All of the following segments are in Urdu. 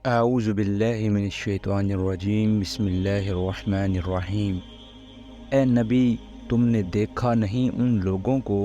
اعوذ باللہ من الشیطان الرجیم، بسم اللہ الرحمن الرحیم۔ اے نبی، تم نے دیکھا نہیں ان لوگوں کو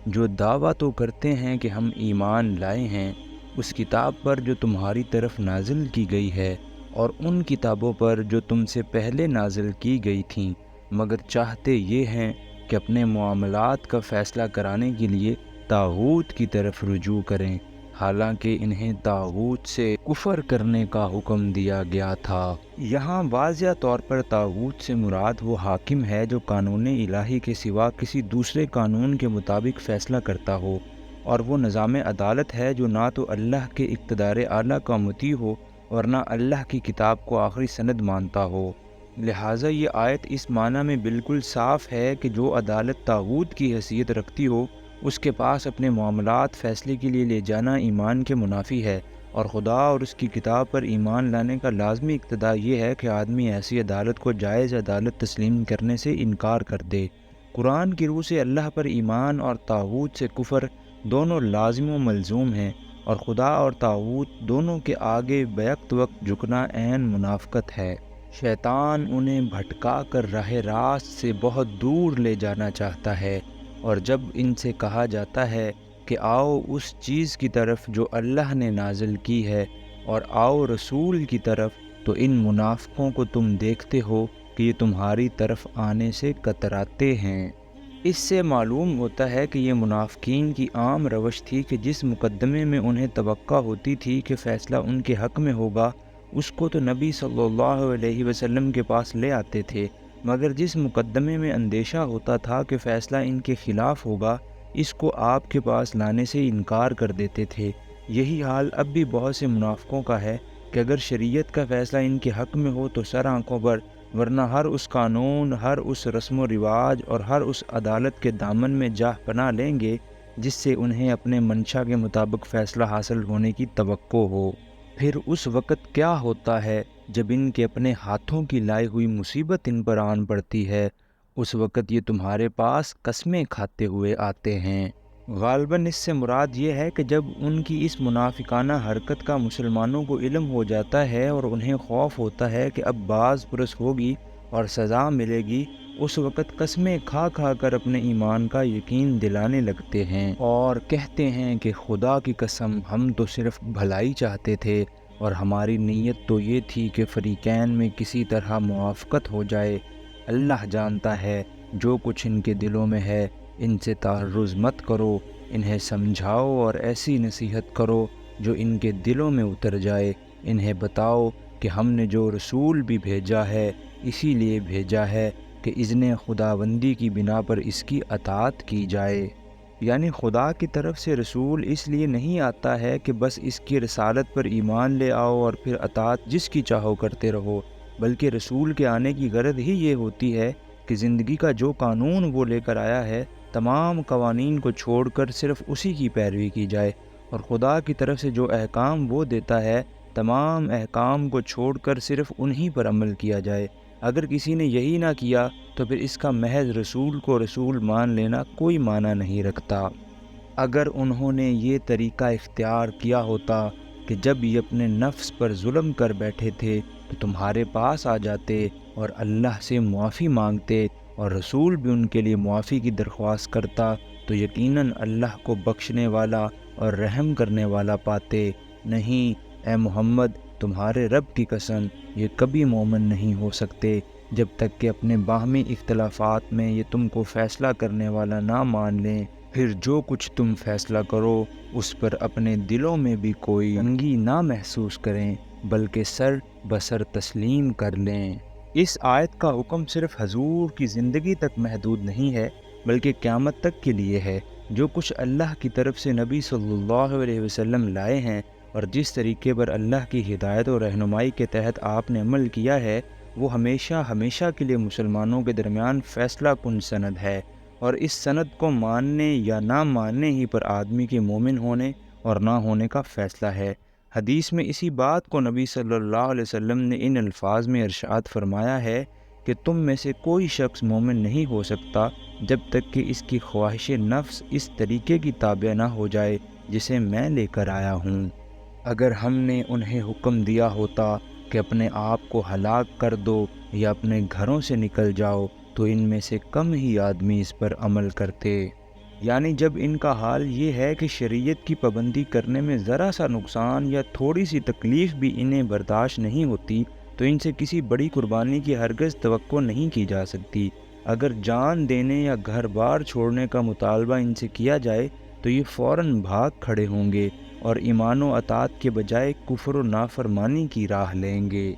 جو دعویٰ تو کرتے ہیں کہ ہم ایمان لائے ہیں اس کتاب پر جو تمہاری طرف نازل کی گئی ہے اور ان کتابوں پر جو تم سے پہلے نازل کی گئی تھیں، مگر چاہتے یہ ہیں کہ اپنے معاملات کا فیصلہ کرانے کے لیے طاغوت کی طرف رجوع کریں، حالانکہ انہیں طاغوت سے کفر کرنے کا حکم دیا گیا تھا۔ یہاں واضح طور پر طاغوت سے مراد وہ حاکم ہے جو قانون الہی کے سوا کسی دوسرے قانون کے مطابق فیصلہ کرتا ہو، اور وہ نظام عدالت ہے جو نہ تو اللہ کے اقتدار اعلیٰ کا مطیع ہو اور نہ اللہ کی کتاب کو آخری سند مانتا ہو۔ لہٰذا یہ آیت اس معنی میں بالکل صاف ہے کہ جو عدالت طاغوت کی حیثیت رکھتی ہو اس کے پاس اپنے معاملات فیصلے کے لیے لے جانا ایمان کے منافی ہے، اور خدا اور اس کی کتاب پر ایمان لانے کا لازمی اقتضا یہ ہے کہ آدمی ایسی عدالت کو جائز عدالت تسلیم کرنے سے انکار کر دے۔ قرآن کی روح سے اللہ پر ایمان اور طاغوت سے کفر دونوں لازم و ملزوم ہیں، اور خدا اور طاغوت دونوں کے آگے بیک وقت جھکنا عین منافقت ہے۔ شیطان انہیں بھٹکا کر راہ راست سے بہت دور لے جانا چاہتا ہے، اور جب ان سے کہا جاتا ہے کہ آؤ اس چیز کی طرف جو اللہ نے نازل کی ہے اور آؤ رسول کی طرف، تو ان منافقوں کو تم دیکھتے ہو کہ یہ تمہاری طرف آنے سے کتراتے ہیں۔ اس سے معلوم ہوتا ہے کہ یہ منافقین کی عام روش تھی کہ جس مقدمے میں انہیں توقع ہوتی تھی کہ فیصلہ ان کے حق میں ہوگا اس کو تو نبی صلی اللہ علیہ وسلم کے پاس لے آتے تھے، مگر جس مقدمے میں اندیشہ ہوتا تھا کہ فیصلہ ان کے خلاف ہوگا اس کو آپ کے پاس لانے سے انکار کر دیتے تھے۔ یہی حال اب بھی بہت سے منافقوں کا ہے کہ اگر شریعت کا فیصلہ ان کے حق میں ہو تو سر آنکھوں پر، ورنہ ہر اس قانون، ہر اس رسم و رواج اور ہر اس عدالت کے دامن میں جاہ پناہ لیں گے جس سے انہیں اپنے منشا کے مطابق فیصلہ حاصل ہونے کی توقع ہو۔ پھر اس وقت کیا ہوتا ہے جب ان کے اپنے ہاتھوں کی لائی ہوئی مصیبت ان پر آن پڑتی ہے؟ اس وقت یہ تمہارے پاس قسمیں کھاتے ہوئے آتے ہیں۔ غالباً اس سے مراد یہ ہے کہ جب ان کی اس منافقانہ حرکت کا مسلمانوں کو علم ہو جاتا ہے اور انہیں خوف ہوتا ہے کہ اب باز پرس ہوگی اور سزا ملے گی، اس وقت قسمیں کھا کھا کر اپنے ایمان کا یقین دلانے لگتے ہیں اور کہتے ہیں کہ خدا کی قسم ہم تو صرف بھلائی چاہتے تھے اور ہماری نیت تو یہ تھی کہ فریقین میں کسی طرح موافقت ہو جائے۔ اللہ جانتا ہے جو کچھ ان کے دلوں میں ہے، ان سے تعرض مت کرو، انہیں سمجھاؤ اور ایسی نصیحت کرو جو ان کے دلوں میں اتر جائے۔ انہیں بتاؤ کہ ہم نے جو رسول بھی بھیجا ہے اسی لیے بھیجا ہے کہ اذن خداوندی کی بنا پر اس کی اطاعت کی جائے۔ یعنی خدا کی طرف سے رسول اس لیے نہیں آتا ہے کہ بس اس کی رسالت پر ایمان لے آؤ اور پھر اطاعت جس کی چاہو کرتے رہو، بلکہ رسول کے آنے کی غرض ہی یہ ہوتی ہے کہ زندگی کا جو قانون وہ لے کر آیا ہے تمام قوانین کو چھوڑ کر صرف اسی کی پیروی کی جائے، اور خدا کی طرف سے جو احکام وہ دیتا ہے تمام احکام کو چھوڑ کر صرف انہی پر عمل کیا جائے۔ اگر کسی نے یہی نہ کیا تو پھر اس کا محض رسول کو رسول مان لینا کوئی معنی نہیں رکھتا۔ اگر انہوں نے یہ طریقہ اختیار کیا ہوتا کہ جب یہ اپنے نفس پر ظلم کر بیٹھے تھے تو تمہارے پاس آ جاتے اور اللہ سے معافی مانگتے اور رسول بھی ان کے لیے معافی کی درخواست کرتا تو یقیناً اللہ کو بخشنے والا اور رحم کرنے والا پاتے۔ نہیں اے محمد، تمہارے رب کی قسم یہ کبھی مومن نہیں ہو سکتے جب تک کہ اپنے باہمی اختلافات میں یہ تم کو فیصلہ کرنے والا نہ مان لیں، پھر جو کچھ تم فیصلہ کرو اس پر اپنے دلوں میں بھی کوئی تنگی نہ محسوس کریں بلکہ سر بسر تسلیم کر لیں۔ اس آیت کا حکم صرف حضور کی زندگی تک محدود نہیں ہے بلکہ قیامت تک کے لیے ہے۔ جو کچھ اللہ کی طرف سے نبی صلی اللہ علیہ وسلم لائے ہیں اور جس طریقے پر اللہ کی ہدایت و رہنمائی کے تحت آپ نے عمل کیا ہے وہ ہمیشہ ہمیشہ کے لیے مسلمانوں کے درمیان فیصلہ کن سند ہے، اور اس سند کو ماننے یا نہ ماننے ہی پر آدمی کے مومن ہونے اور نہ ہونے کا فیصلہ ہے۔ حدیث میں اسی بات کو نبی صلی اللہ علیہ وسلم نے ان الفاظ میں ارشاد فرمایا ہے کہ تم میں سے کوئی شخص مومن نہیں ہو سکتا جب تک کہ اس کی خواہش نفس اس طریقے کی تابع نہ ہو جائے جسے میں لے کر آیا ہوں۔ اگر ہم نے انہیں حکم دیا ہوتا کہ اپنے آپ کو ہلاک کر دو یا اپنے گھروں سے نکل جاؤ تو ان میں سے کم ہی آدمی اس پر عمل کرتے۔ یعنی جب ان کا حال یہ ہے کہ شریعت کی پابندی کرنے میں ذرا سا نقصان یا تھوڑی سی تکلیف بھی انہیں برداشت نہیں ہوتی تو ان سے کسی بڑی قربانی کی ہرگز توقع نہیں کی جا سکتی۔ اگر جان دینے یا گھر بار چھوڑنے کا مطالبہ ان سے کیا جائے تو یہ فوراً بھاگ کھڑے ہوں گے اور ایمان و اطاعت کے بجائے کفر و نافرمانی کی راہ لیں گے۔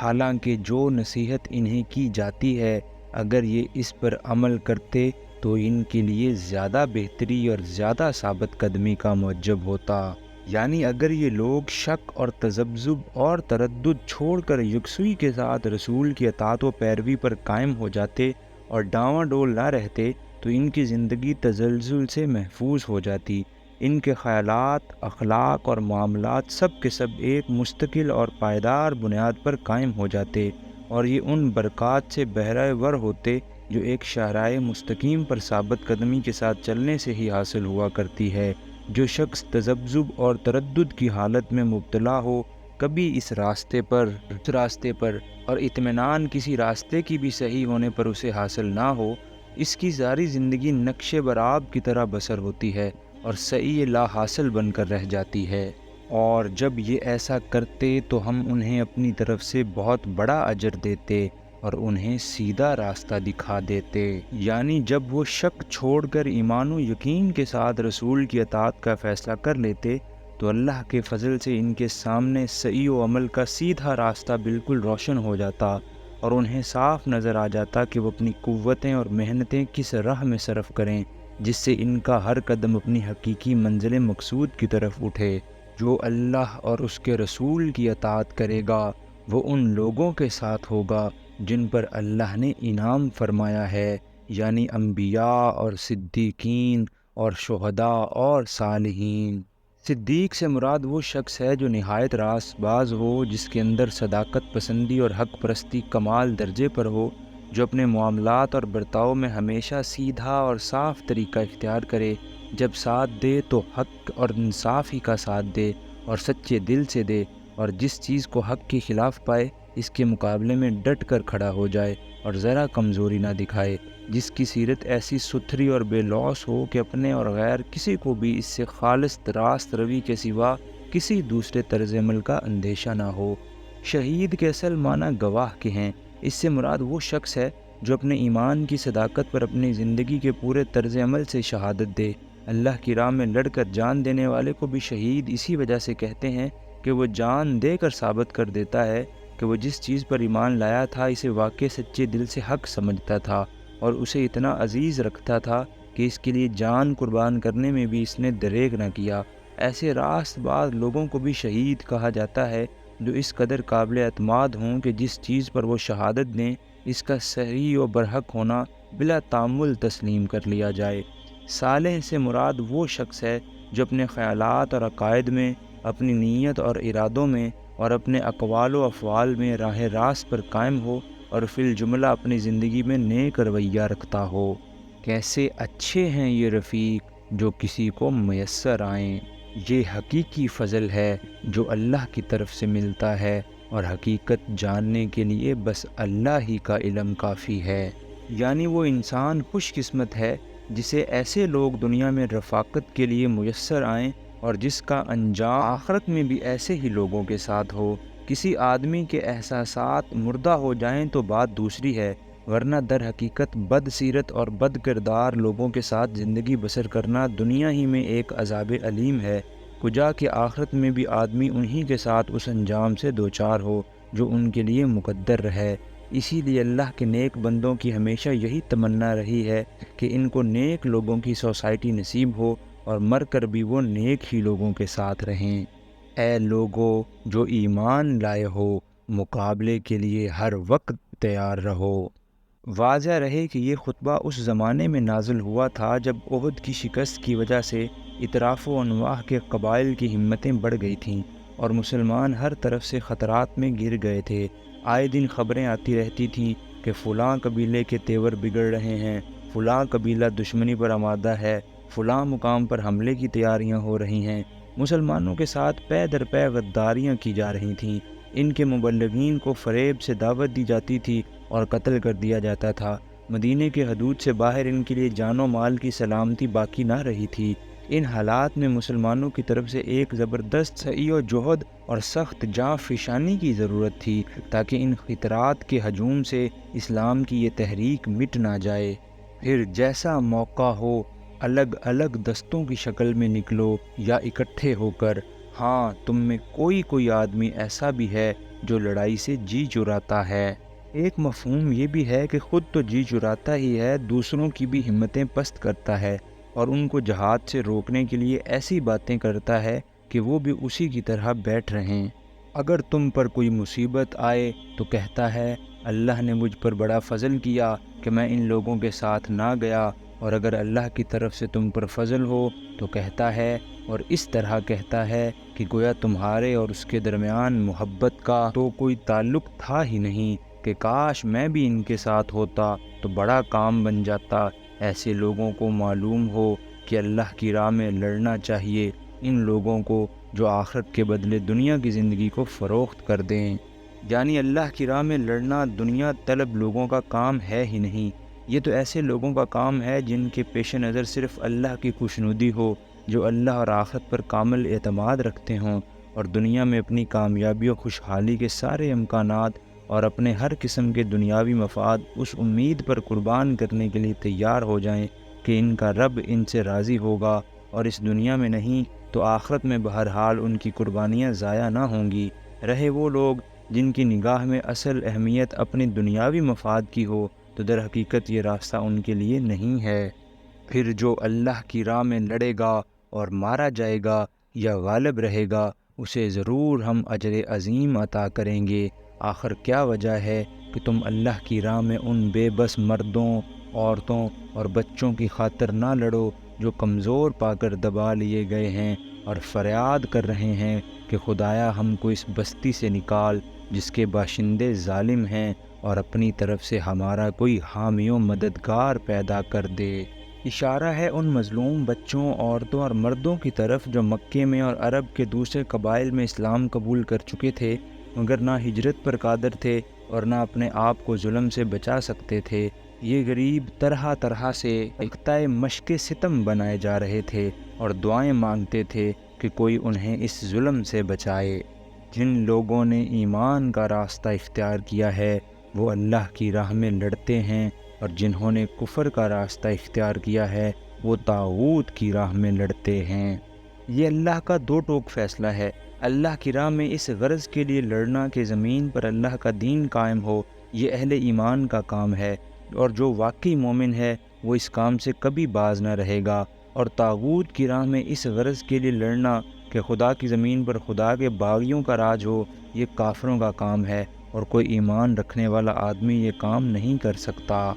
حالانکہ جو نصیحت انہیں کی جاتی ہے اگر یہ اس پر عمل کرتے تو ان کے لیے زیادہ بہتری اور زیادہ ثابت قدمی کا موجب ہوتا۔ یعنی اگر یہ لوگ شک اور تذبذب اور تردد چھوڑ کر یکسوئی کے ساتھ رسول کی اطاعت و پیروی پر قائم ہو جاتے اور ڈاواں ڈول نہ رہتے تو ان کی زندگی تزلزل سے محفوظ ہو جاتی۔ ان کے خیالات، اخلاق اور معاملات سب کے سب ایک مستقل اور پائیدار بنیاد پر قائم ہو جاتے اور یہ ان برکات سے بہرہ ور ہوتے جو ایک شاہراہ مستقیم پر ثابت قدمی کے ساتھ چلنے سے ہی حاصل ہوا کرتی ہے۔ جو شخص تذبذب اور تردد کی حالت میں مبتلا ہو، کبھی اس راستے پر اور اطمینان کسی راستے کی بھی صحیح ہونے پر اسے حاصل نہ ہو، اس کی ساری زندگی نقش برآب کی طرح بسر ہوتی ہے اور سعی لا حاصل بن کر رہ جاتی ہے۔ اور جب یہ ایسا کرتے تو ہم انہیں اپنی طرف سے بہت بڑا اجر دیتے اور انہیں سیدھا راستہ دکھا دیتے۔ یعنی جب وہ شک چھوڑ کر ایمان و یقین کے ساتھ رسول کی اطاعت کا فیصلہ کر لیتے تو اللہ کے فضل سے ان کے سامنے سعی و عمل کا سیدھا راستہ بالکل روشن ہو جاتا اور انہیں صاف نظر آ جاتا کہ وہ اپنی قوتیں اور محنتیں کس راہ میں صرف کریں جس سے ان کا ہر قدم اپنی حقیقی منزل مقصود کی طرف اٹھے۔ جو اللہ اور اس کے رسول کی اطاعت کرے گا وہ ان لوگوں کے ساتھ ہوگا جن پر اللہ نے انعام فرمایا ہے، یعنی انبیاء اور صدیقین اور شہداء اور صالحین۔ صدیق سے مراد وہ شخص ہے جو نہایت راست باز ہو، جس کے اندر صداقت پسندی اور حق پرستی کمال درجے پر ہو، جو اپنے معاملات اور برتاؤ میں ہمیشہ سیدھا اور صاف طریقہ اختیار کرے، جب ساتھ دے تو حق اور انصاف ہی کا ساتھ دے اور سچے دل سے دے، اور جس چیز کو حق کے خلاف پائے اس کے مقابلے میں ڈٹ کر کھڑا ہو جائے اور ذرا کمزوری نہ دکھائے، جس کی سیرت ایسی ستھری اور بے لوث ہو کہ اپنے اور غیر کسی کو بھی اس سے خالص راست روی کے سوا کسی دوسرے طرز عمل کا اندیشہ نہ ہو۔ شہید کے اصل معنی گواہ کے ہیں۔ اس سے مراد وہ شخص ہے جو اپنے ایمان کی صداقت پر اپنی زندگی کے پورے طرز عمل سے شہادت دے۔ اللہ کی راہ میں لڑ کر جان دینے والے کو بھی شہید اسی وجہ سے کہتے ہیں کہ وہ جان دے کر ثابت کر دیتا ہے کہ وہ جس چیز پر ایمان لایا تھا اسے واقع سچے دل سے حق سمجھتا تھا اور اسے اتنا عزیز رکھتا تھا کہ اس کے لیے جان قربان کرنے میں بھی اس نے دریغ نہ کیا۔ ایسے راست باز لوگوں کو بھی شہید کہا جاتا ہے جو اس قدر قابل اعتماد ہوں کہ جس چیز پر وہ شہادت دیں اس کا صحیح و برحق ہونا بلا تامل تسلیم کر لیا جائے۔ صالح سے مراد وہ شخص ہے جو اپنے خیالات اور عقائد میں، اپنی نیت اور ارادوں میں اور اپنے اقوال و افعال میں راہ راست پر قائم ہو اور فی الجملہ اپنی زندگی میں نیک رویہ رکھتا ہو۔ کیسے اچھے ہیں یہ رفیق جو کسی کو میسر آئیں۔ یہ حقیقی فضل ہے جو اللہ کی طرف سے ملتا ہے اور حقیقت جاننے کے لیے بس اللہ ہی کا علم کافی ہے۔ یعنی وہ انسان خوش قسمت ہے جسے ایسے لوگ دنیا میں رفاقت کے لیے میسر آئیں اور جس کا انجام آخرت میں بھی ایسے ہی لوگوں کے ساتھ ہو۔ کسی آدمی کے احساسات مردہ ہو جائیں تو بات دوسری ہے، ورنہ در حقیقت بد سیرت اور بد کردار لوگوں کے ساتھ زندگی بسر کرنا دنیا ہی میں ایک عذاب علیم ہے، کجا کہ آخرت میں بھی آدمی انہی کے ساتھ اس انجام سے دوچار ہو جو ان کے لیے مقدر رہے۔ اسی لیے اللہ کے نیک بندوں کی ہمیشہ یہی تمنا رہی ہے کہ ان کو نیک لوگوں کی سوسائٹی نصیب ہو اور مر کر بھی وہ نیک ہی لوگوں کے ساتھ رہیں۔ اے لوگو جو ایمان لائے ہو، مقابلے کے لیے ہر وقت تیار رہو۔ واضح رہے کہ یہ خطبہ اس زمانے میں نازل ہوا تھا جب احد کی شکست کی وجہ سے اطراف و انواع کے قبائل کی ہمتیں بڑھ گئی تھیں اور مسلمان ہر طرف سے خطرات میں گر گئے تھے۔ آئے دن خبریں آتی رہتی تھیں کہ فلاں قبیلے کے تیور بگڑ رہے ہیں، فلاں قبیلہ دشمنی پر آمادہ ہے، فلاں مقام پر حملے کی تیاریاں ہو رہی ہیں۔ مسلمانوں کے ساتھ پے در پے غداریاں کی جا رہی تھیں، ان کے مبلغین کو فریب سے دعوت دی جاتی تھی اور قتل کر دیا جاتا تھا۔ مدینے کے حدود سے باہر ان کے لیے جان و مال کی سلامتی باقی نہ رہی تھی۔ ان حالات میں مسلمانوں کی طرف سے ایک زبردست سعی و جہد اور سخت جاں فشانی کی ضرورت تھی تاکہ ان خطرات کے ہجوم سے اسلام کی یہ تحریک مٹ نہ جائے۔ پھر جیسا موقع ہو الگ الگ دستوں کی شکل میں نکلو یا اکٹھے ہو کر، ہاں تم میں کوئی آدمی ایسا بھی ہے جو لڑائی سے جی چراتا ہے۔ ایک مفہوم یہ بھی ہے کہ خود تو جی چراتا ہی ہے، دوسروں کی بھی ہمتیں پست کرتا ہے اور ان کو جہاد سے روکنے کے لیے ایسی باتیں کرتا ہے کہ وہ بھی اسی کی طرح بیٹھ رہیں۔ اگر تم پر کوئی مصیبت آئے تو کہتا ہے اللہ نے مجھ پر بڑا فضل کیا کہ میں ان لوگوں کے ساتھ نہ گیا، اور اگر اللہ کی طرف سے تم پر فضل ہو تو کہتا ہے، اور اس طرح کہتا ہے کہ گویا تمہارے اور اس کے درمیان محبت کا تو کوئی تعلق تھا ہی نہیں، کہ کاش میں بھی ان کے ساتھ ہوتا تو بڑا کام بن جاتا۔ ایسے لوگوں کو معلوم ہو کہ اللہ کی راہ میں لڑنا چاہیے، ان لوگوں کو جو آخرت کے بدلے دنیا کی زندگی کو فروخت کر دیں۔ یعنی اللہ کی راہ میں لڑنا دنیا طلب لوگوں کا کام ہے ہی نہیں، یہ تو ایسے لوگوں کا کام ہے جن کے پیش نظر صرف اللہ کی خوشنودی ہو، جو اللہ اور آخرت پر کامل اعتماد رکھتے ہوں اور دنیا میں اپنی کامیابی و خوشحالی کے سارے امکانات اور اپنے ہر قسم کے دنیاوی مفاد اس امید پر قربان کرنے کے لیے تیار ہو جائیں کہ ان کا رب ان سے راضی ہوگا، اور اس دنیا میں نہیں تو آخرت میں بہرحال ان کی قربانیاں ضائع نہ ہوں گی۔ رہے وہ لوگ جن کی نگاہ میں اصل اہمیت اپنی دنیاوی مفاد کی ہو تو در حقیقت یہ راستہ ان کے لیے نہیں ہے۔ پھر جو اللہ کی راہ میں لڑے گا اور مارا جائے گا یا غالب رہے گا، اسے ضرور ہم اجر عظیم عطا کریں گے۔ آخر کیا وجہ ہے کہ تم اللہ کی راہ میں ان بے بس مردوں، عورتوں اور بچوں کی خاطر نہ لڑو جو کمزور پا کر دبا لیے گئے ہیں اور فریاد کر رہے ہیں کہ خدایا ہم کو اس بستی سے نکال جس کے باشندے ظالم ہیں، اور اپنی طرف سے ہمارا کوئی حامی و مددگار پیدا کر دے۔ اشارہ ہے ان مظلوم بچوں، عورتوں اور مردوں کی طرف جو مکے میں اور عرب کے دوسرے قبائل میں اسلام قبول کر چکے تھے، مگر نہ ہجرت پر قادر تھے اور نہ اپنے آپ کو ظلم سے بچا سکتے تھے۔ یہ غریب طرح طرح سے اقتائے مشق ستم بنائے جا رہے تھے اور دعائیں مانگتے تھے کہ کوئی انہیں اس ظلم سے بچائے۔ جن لوگوں نے ایمان کا راستہ اختیار کیا ہے وہ اللہ کی راہ میں لڑتے ہیں، اور جنہوں نے کفر کا راستہ اختیار کیا ہے وہ طاغوت کی راہ میں لڑتے ہیں۔ یہ اللہ کا دو ٹوک فیصلہ ہے۔ اللہ کی راہ میں اس غرض کے لیے لڑنا کہ زمین پر اللہ کا دین قائم ہو، یہ اہل ایمان کا کام ہے، اور جو واقعی مومن ہے وہ اس کام سے کبھی باز نہ رہے گا۔ اور طاغوت کی راہ میں اس غرض کے لیے لڑنا کہ خدا کی زمین پر خدا کے باغیوں کا راج ہو، یہ کافروں کا کام ہے، اور کوئی ایمان رکھنے والا آدمی یہ کام نہیں کر سکتا۔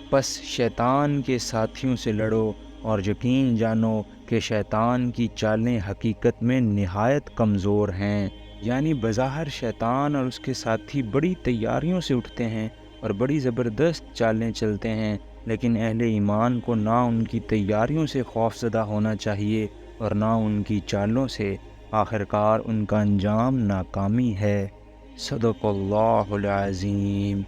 پس شیطان کے ساتھیوں سے لڑو اور یقین جانو کہ شیطان کی چالیں حقیقت میں نہایت کمزور ہیں۔ یعنی بظاہر شیطان اور اس کے ساتھی بڑی تیاریوں سے اٹھتے ہیں اور بڑی زبردست چالیں چلتے ہیں، لیکن اہل ایمان کو نہ ان کی تیاریوں سے خوف زدہ ہونا چاہیے اور نہ ان کی چالوں سے، آخرکار ان کا انجام ناکامی ہے۔ صدق اللہ العظیم۔